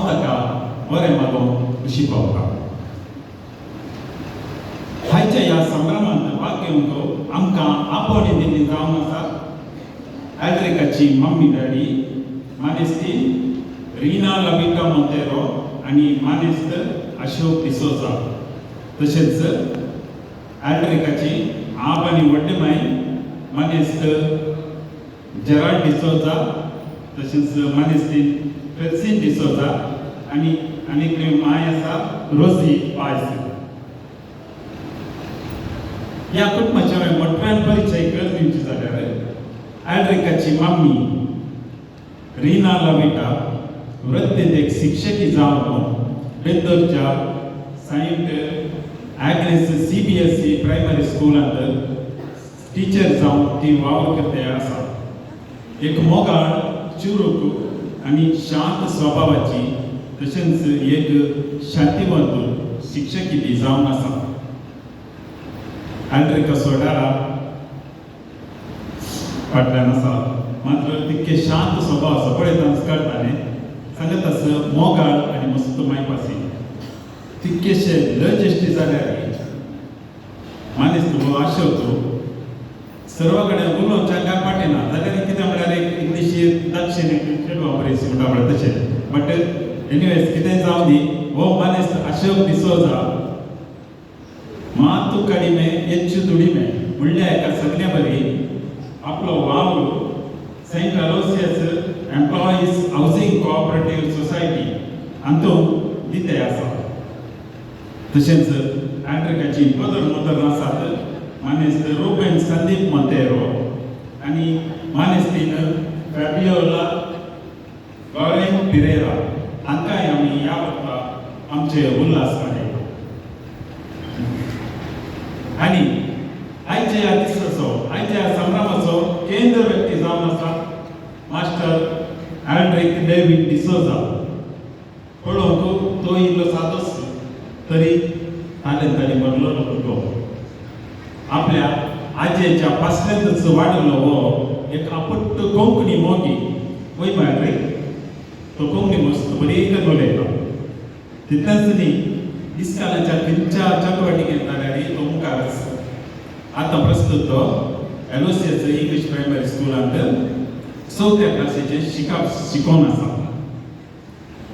हांव ताका बरें मागोवंक शिकवता. हायच्या ह्या संभ्रमांत भाग घेवंक आमकां आपोवणी दिल्ली जावन आसा. एल्ड्रिकाची मम्मी डॅडी मानेस्ती रीना लविटा मोंतेरो आनी मानेस्त अशोक डिसोजा. तशेंच एल्ड्रिकाची आप आनी व्हडली माय मानेस्त जेराल्ड डिसोजा. तशेंच मानेस्तीन फ्रेन्सिन डिसोजा आनी आनीक माय आसा रोजी पायस. ह्या कुटुंबाचे हांवें मोठ्यान परिचय करून दिवचे जाल्यार एल्ड्रिकाची मम्मी रीना लविटा वृत्तींत एक शिक्षकी जावन बेंदोरच्या सेंट एग्नेस CBSE प्रायमरी स्कुलांत टीचर जावन ती वावर करते आसा. एक मोगाळ चुरूक आनी शांत स्वभावाची तशेंच एक शांतिवंत शिक्षकी ती जावन आसा. एल्ड्रिका सोडारा फाटल्यान आसा, मात्र तितके शांत स्वभाव आसा. पळयताना कळटाले सांगत आसा मोगाळ आनी मस्त मायपासी. तितकेशे लजेश्टी जाल्यार मानेस्त हो आशवतो सर्व कडेन उलोवंक चांगा पाटेना जाल्यार कितें म्हळ्यार एक इंग्लिशींत दक्षिणेक वापरची म्हणटा पळय तशें. बट एनिवेज कितेंय जावं दी हो मानेस्त अशोक डिसोजा मातू कडिमे ಹೆಚ್ಚು ದುಡಿಮೆ म्हणल्या एका सगळ्या बरी आपलो वावर saint Aloysius employees housing cooperative society हातूंत दिते आसा. तशेंच एल्ड्रिकाची मदर आसात मानेस्त रुबेन संदीप मोंतेरो आनी मानेस्तीन फॅबियोला गॉरेन पिरेरा हांकांय आमी ह्या वक्ता आमचे उल्हास मानयता. आनी आयच्या ह्या दिसाचो आयच्या ह्या संभ्रमाचो केंद्र व्यक्ती जावन आसा मास्टर एल्ड्रिक डेव्हिड डिसोजा. पळोवंक तो इल्लो सादोस तरी ताणें बरलो भुरगो. आपल्या आजयेच्या पासलेंतच वाडलो हो एक आपट्ट कोंकणी मोगी. वय एल्ड्रिक तो कोंकणी मस्त बरी करून उलयता. तितलेंच न्ही इस्कालाच्या खंयच्या चटवटिकेंत जाल्यार तो मुखार आसा. आतां प्रस्तुत तो एलोसियस इंग्लीश प्रायमरी स्कुलांत 4थ्या क्लासीचे शिकोवन आसा.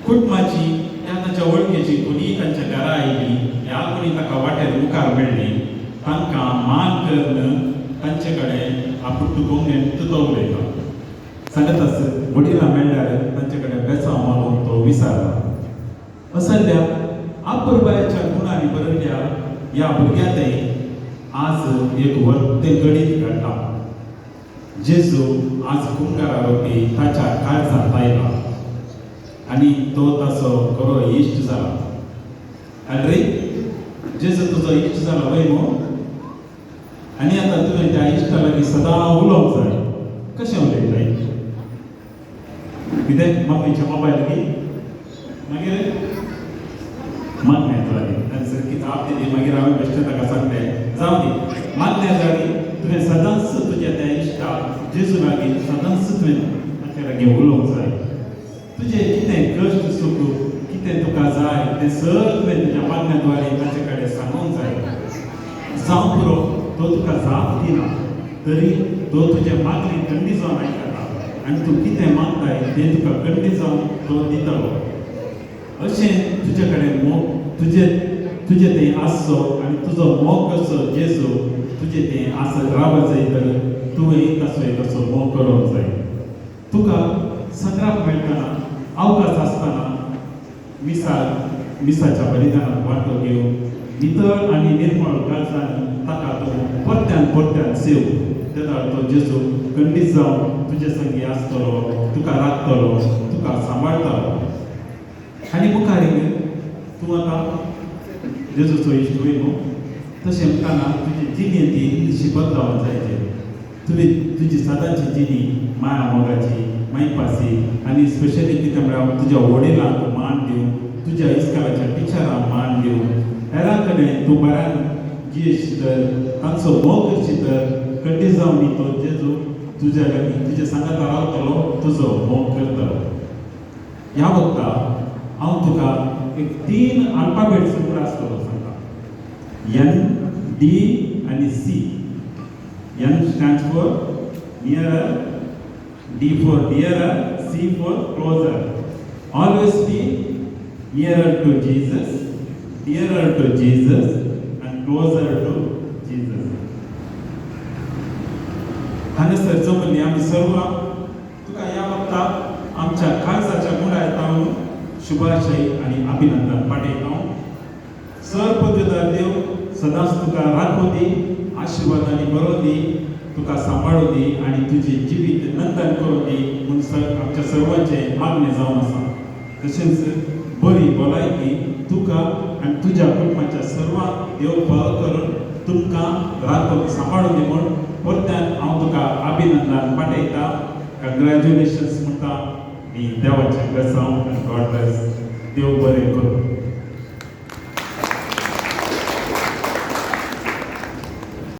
कुटुंबाची त्या ताच्या वळखीची कोणी तांच्या घरा आयली ह्या कोणी ताका वाटेर मुखार मेळ्ळी तांकां मान करून तांचे कडेन आपुट्टू कोंकणींत तो उलयता. सांगत आसा वडिलां मेळ्ळ्यार तांचे कडेन बेसांव मागूंक तो विचारता. असल्या अपुरबायेच्या गुणांनी बरयल्या ह्या भुरग्यातय आज एक वर्ते गणीत घडटा. जेजू आज कुंगारा रोपी ताच्या काळजांत आयला आनी तो ताचो खरो इश्ट जाला. एल्ड्रिक जेजू तुजो इश्ट जाला वय न्हू आनी आतां तुवें त्या इश्टा लागीं सदां उलोवंक जाय. कशें उलयताय? कितें मम्मीच्या मोबायल गी मागीर मागण्या जाली तांचे किताब दिली. मागीर हांवें बेश्टें ताका सांगलें जावं दी मागण्या जाली तुवें सदांच तुज्या त्या इश्टाक जेजू लागीं सदांच तुवें ताचे लागीं उलोवंक जाय. तुजें कितें कश्ट सूख कितें तुका जाय तें सगळें तुवें तुज्या मागण्याद्वारे ताचे कडेन सांगूंक जाय. जावं पुरो तो तुका जाप दिना तरी तो तुजे मागणी खंडी जावन आयकता आनी तूं कितें मागताय तें तुका खंडी जावन तो दितलो. अशें तुजे कडेन मोग तुजे तें आसचो आनी तुजो मोग कसो जेजू तुजे तें आसत राव जाय तर तुवें तसो एक असो मोग करूंक जाय. तुका सगळ्याक मेळटना अवकाश आसतना मिसाच्या बलिदानांत वांटो घेवन नितळ आनी निर्मळ काळजांनी ताका तूं परत्यान सेव. तेन्ना तो जेजू खंडीत जावन तुजे संगी आसतलो, तुका राखतलो, तुका सांबाळटलो. आनी मुखारीक तूं आतां जेजूचो इश्ट वय न्हू तशें म्हणटाना तुजी जिणी ती इल्लीशी बदलावंक जाय. तुजी सदांची जिणी माया मोगाची मायपासी आनी स्पेशली कितें म्हळ्यार तुज्या वडिलांक मान दिवन तुज्या इस्कालाच्या टिचरांक मान दिवन हेरां कडेन तूं बऱ्यान जियेशी तर तांचो मोग करची तर खंडीत जावन तो जेजू तुज्या लागीं तुजे सांगाता रावतलो, तुजो मोग करतलो. ह्या वखदां हांव एक 3 अल्फाबेट्स सुद्धा असतो सांगता N D आणि C. N stands for nearer, D for dearer, C for closer. Always be nearer to Jesus, dearer to Jesus and closer to Jesus. हानसर जमली आम्ही सर्व तुका या वक्ताक आमच्या काळजाच्या गुणायतान शुभाशय आणि अभिनंदन पाठयता. सर्वपदवीधर देव सदांच तुका राखो दी, आशीर्वादांनी बरोवन दी, तुका सांभाळून दी आणि तुझे जिवीत नंदन करून दी म्हणून आमच्या सर्वांचे मागणे जावन आसा. तशेंच बरी भलायकी तुका आणि तुझ्या कुटुंबाच्या सर्वांक देव बरो करून तुमकां राखून सांभाळून दी म्हूण परत्यान हांव तुका अभिनंदन पाठयता. कंग्रॅच्युलेशन्स म्हणटा. देवाचें ब्लेसांव आनी गॉड ब्लेस. देव बरें करूं.